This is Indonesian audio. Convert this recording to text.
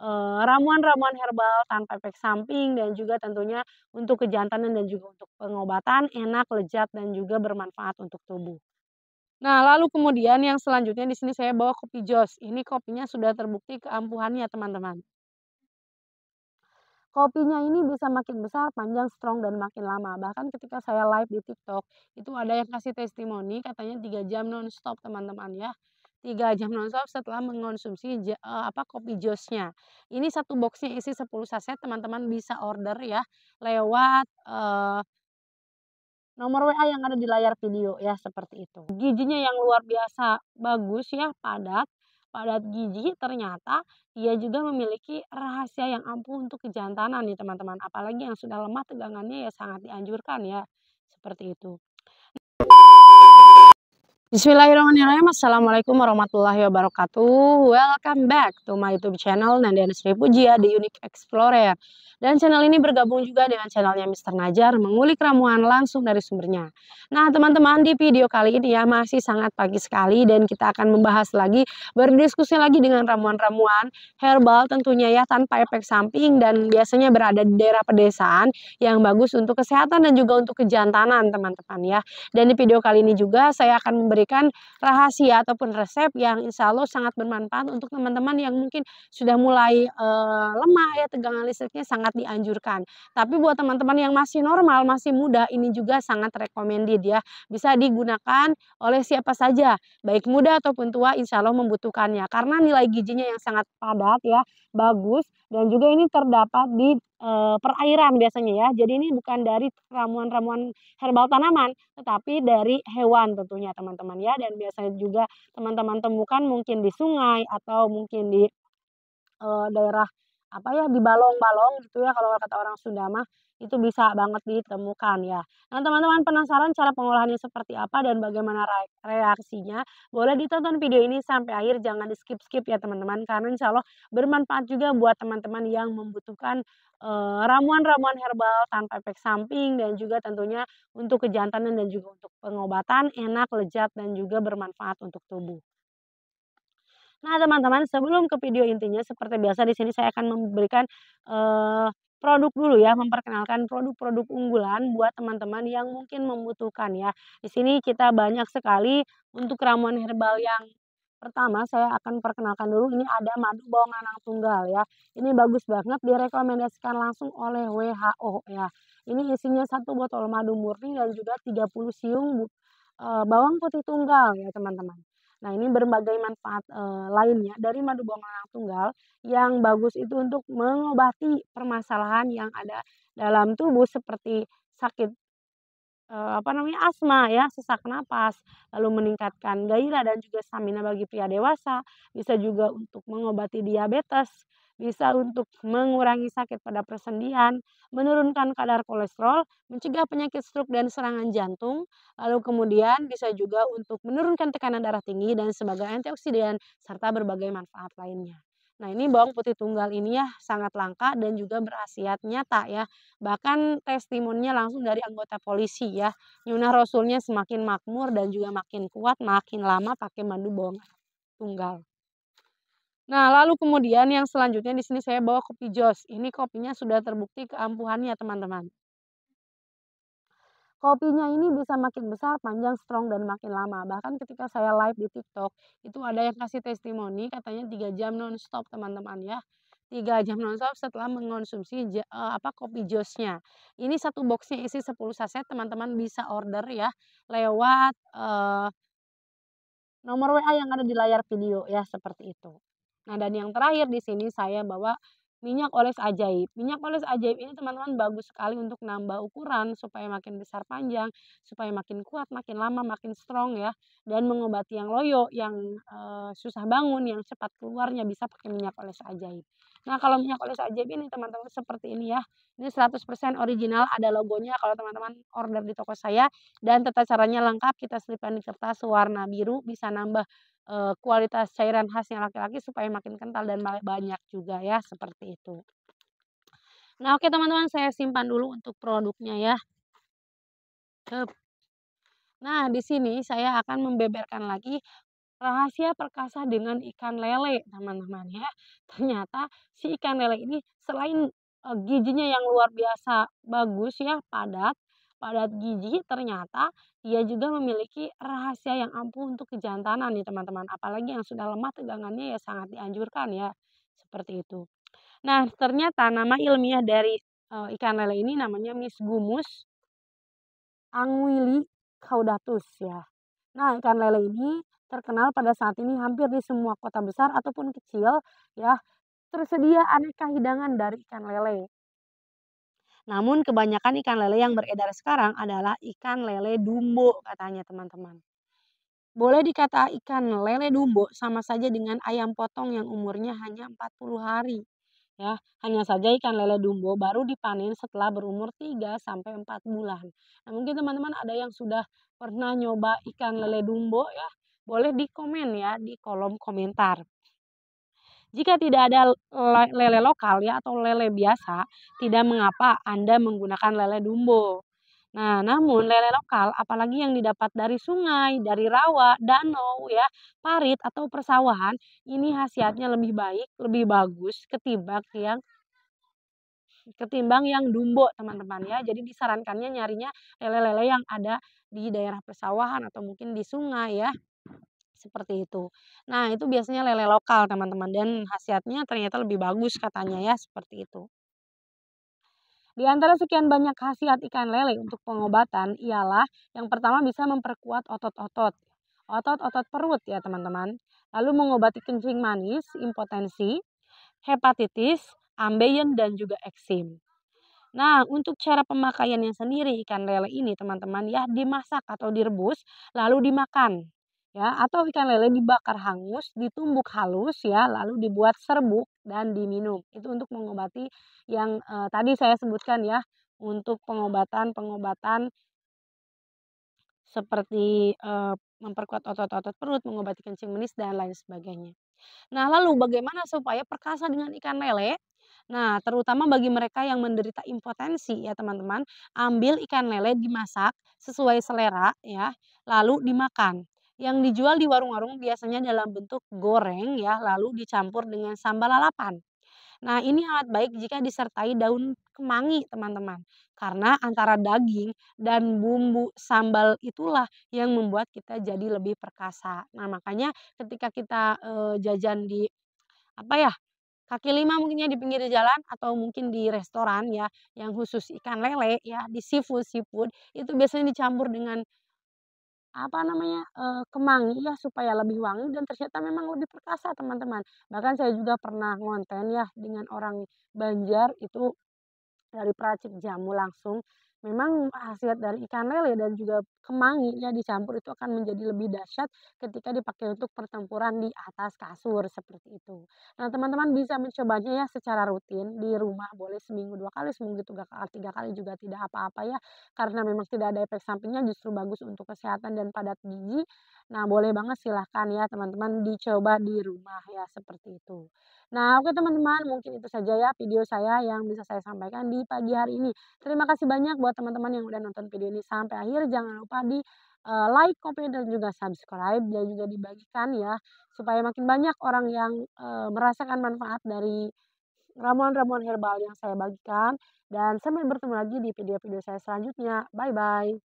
ramuan-ramuan herbal tanpa efek samping dan juga tentunya untuk kejantanan dan juga untuk pengobatan enak, lezat, dan juga bermanfaat untuk tubuh. Nah, lalu kemudian yang selanjutnya di sini saya bawa kopi Joss. Ini kopinya sudah terbukti keampuhannya, teman-teman. Kopinya ini bisa makin besar, panjang, strong, dan makin lama. Bahkan ketika saya live di TikTok, itu ada yang kasih testimoni katanya 3 jam nonstop, teman-teman ya. 3 jam nonstop setelah mengonsumsi kopi Joss-nya. Ini satu boxnya isi 10 saset, teman-teman bisa order ya lewat, nomor WA yang ada di layar video ya, seperti itu. Gizinya yang luar biasa bagus ya, padat, padat gizi, ternyata dia juga memiliki rahasia yang ampuh untuk kejantanan nih teman-teman. Apalagi yang sudah lemah tegangannya ya sangat dianjurkan ya, seperti itu. Bismillahirrahmanirrahim. Assalamualaikum warahmatullahi wabarakatuh. Welcome back to my YouTube channel Nandiana Sri Pujia, The Unique Explorer. Dan channel ini bergabung juga dengan channelnya Mr. Najar, mengulik ramuan langsung dari sumbernya. Nah teman-teman, di video kali ini ya masih sangat pagi sekali dan kita akan membahas lagi, berdiskusi lagi dengan ramuan-ramuan herbal tentunya ya, tanpa efek samping dan biasanya berada di daerah pedesaan yang bagus untuk kesehatan dan juga untuk kejantanan teman-teman ya. Dan di video kali ini juga saya akan memberikan rahasia ataupun resep yang insya Allah sangat bermanfaat untuk teman-teman yang mungkin sudah mulai lemah ya, tegangan listriknya sangat dianjurkan. Tapi buat teman-teman yang masih normal, masih muda, ini juga sangat recommended ya. Bisa digunakan oleh siapa saja, baik muda ataupun tua, insya Allah membutuhkannya. Karena nilai gizinya yang sangat padat ya, bagus, dan juga ini terdapat di perairan biasanya ya. Jadi ini bukan dari ramuan-ramuan herbal tanaman, tetapi dari hewan tentunya teman-teman ya, dan biasanya juga teman-teman temukan mungkin di sungai atau mungkin di, daerah apa ya, di balong-balong gitu ya kalau kata orang Sunda mah, itu bisa banget ditemukan ya. Nah teman-teman penasaran cara pengolahannya seperti apa dan bagaimana reaksinya? Boleh ditonton video ini sampai akhir, jangan di-skip-skip ya teman-teman, karena insya Allah bermanfaat juga buat teman-teman yang membutuhkan, ramuan-ramuan herbal tanpa efek samping dan juga tentunya untuk kejantanan dan juga untuk pengobatan enak, lezat, dan juga bermanfaat untuk tubuh. Nah, teman-teman, sebelum ke video intinya seperti biasa di sini saya akan memberikan, produk dulu ya, memperkenalkan produk-produk unggulan buat teman-teman yang mungkin membutuhkan ya. Di sini kita banyak sekali untuk ramuan herbal yang pertama saya akan perkenalkan dulu, ini ada madu bawang nanang tunggal ya. Ini bagus banget, direkomendasikan langsung oleh WHO ya. Ini isinya satu botol madu murni dan juga 30 siung bawang putih tunggal ya, teman-teman. Nah, ini berbagai manfaat, lainnya dari madu bawang merah tunggal yang bagus itu untuk mengobati permasalahan yang ada dalam tubuh seperti sakit, asma ya, sesak napas, lalu meningkatkan gairah dan juga stamina bagi pria dewasa, bisa juga untuk mengobati diabetes, bisa untuk mengurangi sakit pada persendian, menurunkan kadar kolesterol, mencegah penyakit stroke dan serangan jantung, lalu kemudian bisa juga untuk menurunkan tekanan darah tinggi dan sebagai antioksidan serta berbagai manfaat lainnya. Nah, ini bawang putih tunggal ini ya sangat langka dan juga berkhasiat nyata ya. Bahkan testimoninya langsung dari anggota polisi ya. Nyunah rasulnya semakin makmur dan juga makin kuat, makin lama pakai madu bawang tunggal. Nah, lalu kemudian yang selanjutnya di sini saya bawa kopi Joss. Ini kopinya sudah terbukti keampuhannya, teman-teman. Kopinya ini bisa makin besar, panjang, strong, dan makin lama. Bahkan ketika saya live di TikTok, itu ada yang kasih testimoni katanya 3 jam nonstop, teman-teman ya. 3 jam nonstop setelah mengonsumsi kopi Joss-nya. Ini satu boxnya isi 10 saset, teman-teman bisa order ya lewat, nomor WA yang ada di layar video ya, seperti itu. Nah, dan yang terakhir di sini saya bawa minyak oles ajaib. Minyak oles ajaib ini teman-teman bagus sekali untuk nambah ukuran supaya makin besar panjang, supaya makin kuat, makin lama, makin strong ya, dan mengobati yang loyo, yang susah bangun, yang cepat keluarnya bisa pakai minyak oles ajaib. Nah, kalau minyak oles ajaib ini teman-teman seperti ini ya. Ini 100% original, ada logonya kalau teman-teman order di toko saya dan tata caranya lengkap, kita selipkan di kertas warna biru, bisa nambah, kualitas cairan khasnya laki-laki supaya makin kental dan banyak juga ya, seperti itu. Nah, oke teman-teman, saya simpan dulu untuk produknya ya. Nah, di sini saya akan membeberkan lagi Rahasia perkasa dengan ikan lele, teman-teman ya. Ternyata si ikan lele ini selain, gizinya yang luar biasa bagus ya, padat padat gizi, ternyata dia juga memiliki rahasia yang ampuh untuk kejantanan nih, teman-teman. Apalagi yang sudah lemah tegangannya ya sangat dianjurkan ya, seperti itu. Nah, ternyata nama ilmiah dari, ikan lele ini namanya Misgumus anguilli caudatus ya. Nah, ikan lele ini terkenal pada saat ini hampir di semua kota besar ataupun kecil ya, tersedia aneka hidangan dari ikan lele. Namun kebanyakan ikan lele yang beredar sekarang adalah ikan lele dumbo katanya teman-teman. Boleh dikata ikan lele dumbo sama saja dengan ayam potong yang umurnya hanya 40 hari. Ya, hanya saja ikan lele dumbo baru dipanen setelah berumur 3 sampai 4 bulan. Nah, mungkin teman-teman ada yang sudah pernah nyoba ikan lele dumbo ya, boleh di komen ya di kolom komentar. Jika tidak ada lele lokal ya atau lele biasa, tidak mengapa Anda menggunakan lele dumbo. Nah, namun lele lokal apalagi yang didapat dari sungai, dari rawa, danau ya, parit atau persawahan, ini khasiatnya lebih baik, lebih bagus ketimbang yang dumbo, teman-teman ya. Jadi disarankannya nyarinya lele-lele yang ada di daerah persawahan atau mungkin di sungai ya, seperti itu. Nah, itu biasanya lele lokal, teman-teman, dan khasiatnya ternyata lebih bagus katanya ya, seperti itu. Di antara sekian banyak khasiat ikan lele untuk pengobatan ialah yang pertama bisa memperkuat otot-otot perut ya, teman-teman. Lalu mengobati kencing manis, impotensi, hepatitis, ambeien, dan juga eksim. Nah, untuk cara pemakaiannya sendiri ikan lele ini teman-teman ya dimasak atau direbus lalu dimakan. Ya, atau ikan lele dibakar hangus, ditumbuk halus ya, lalu dibuat serbuk dan diminum. Itu untuk mengobati yang tadi saya sebutkan ya, untuk pengobatan-pengobatan seperti memperkuat otot-otot perut, mengobati kencing manis dan lain sebagainya. Nah, lalu bagaimana supaya perkasa dengan ikan lele? Nah, terutama bagi mereka yang menderita impotensi ya teman-teman, ambil ikan lele dimasak sesuai selera ya, lalu dimakan. Yang dijual di warung-warung biasanya dalam bentuk goreng ya, lalu dicampur dengan sambal lalapan. Nah, ini amat baik jika disertai daun kemangi, teman-teman. Karena antara daging dan bumbu sambal itulah yang membuat kita jadi lebih perkasa. Nah, makanya ketika kita, jajan di, apa ya, kaki lima mungkin ya, di pinggir jalan atau mungkin di restoran ya, yang khusus ikan lele ya, di seafood-seafood, itu biasanya dicampur dengan apa namanya, kemangi ya supaya lebih wangi dan ternyata memang lebih perkasa teman-teman. Bahkan saya juga pernah ngonten ya dengan orang Banjar itu dari peracik jamu langsung. Memang khasiat dari ikan lele dan juga kemangi ya dicampur itu akan menjadi lebih dahsyat ketika dipakai untuk pertempuran di atas kasur seperti itu. Nah, teman-teman bisa mencobanya ya secara rutin di rumah, boleh seminggu 2 kali, seminggu 3 kali juga tidak apa-apa ya. Karena memang tidak ada efek sampingnya, justru bagus untuk kesehatan dan padat gizi. Nah, boleh banget silahkan ya teman-teman dicoba di rumah ya seperti itu. Nah, oke teman-teman, mungkin itu saja ya video saya yang bisa saya sampaikan di pagi hari ini. Terima kasih banyak buat teman-teman yang udah nonton video ini sampai akhir. Jangan lupa di like, komen, dan juga subscribe dan juga dibagikan ya supaya makin banyak orang yang merasakan manfaat dari ramuan-ramuan herbal yang saya bagikan. Dan sampai bertemu lagi di video-video saya selanjutnya. Bye bye.